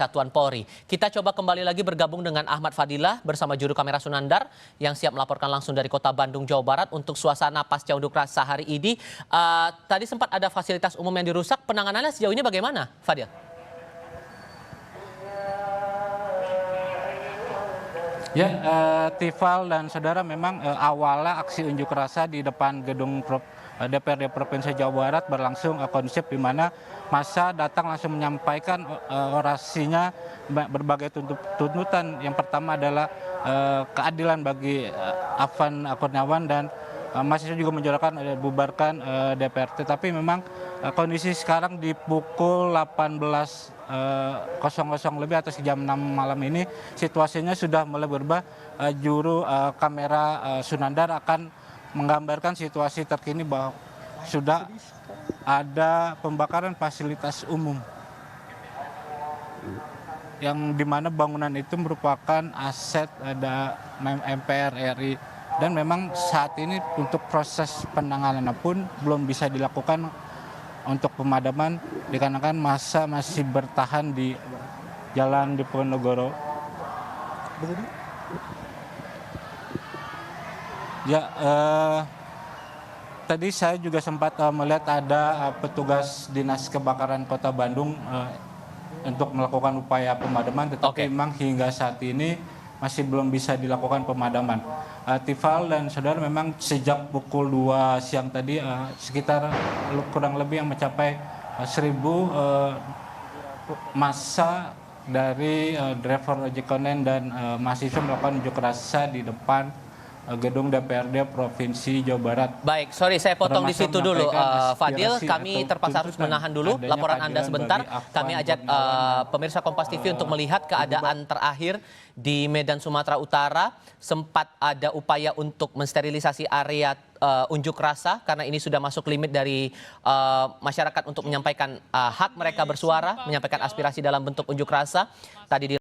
Satuan Polri. Kita coba kembali lagi bergabung dengan Ahmad Fadilah bersama juru kamera Sunandar yang siap melaporkan langsung dari Kota Bandung, Jawa Barat untuk suasana pasca unjuk rasa hari ini. Tadi sempat ada fasilitas umum yang dirusak. Penanganannya sejauh ini bagaimana, Fadil? Ya, Tifal dan saudara, memang awalnya aksi unjuk rasa di depan gedung DPRD Provinsi Jawa Barat berlangsung kondusif, di mana massa datang langsung menyampaikan orasinya berbagai tuntutan. Yang pertama adalah keadilan bagi Afan Kurniawan, dan mahasiswa juga menjorokkan bubarkan DPRD. Tapi memang kondisi sekarang di pukul 18.00 lebih atau jam 6 malam ini, situasinya sudah mulai berubah. Juru kamera Sunandar akan menggambarkan situasi terkini bahwa sudah ada pembakaran fasilitas umum yang dimana bangunan itu merupakan aset ada MPR RI, dan memang saat ini untuk proses penanganan pun belum bisa dilakukan untuk pemadaman dikarenakan massa masih bertahan di Jalan Diponegoro. Ya, tadi saya juga sempat melihat ada petugas Dinas Kebakaran Kota Bandung untuk melakukan upaya pemadaman, tetapi memang hingga saat ini masih belum bisa dilakukan pemadaman. Tifal dan saudara, memang sejak pukul 2 siang tadi sekitar kurang lebih yang mencapai 1.000 massa dari driver ojek online dan mahasiswa melakukan unjuk rasa di depan gedung DPRD Provinsi Jawa Barat. Baik, sorry saya potong di situ dulu, Fadil. Kami terpaksa harus menahan dulu laporan Anda sebentar. Kami ajak pemirsa Kompas TV untuk melihat keadaan terakhir di Medan, Sumatera Utara. Sempat ada upaya untuk mensterilisasi area unjuk rasa karena ini sudah masuk limit dari masyarakat untuk menyampaikan hak mereka bersuara, menyampaikan aspirasi dalam bentuk unjuk rasa. Tadi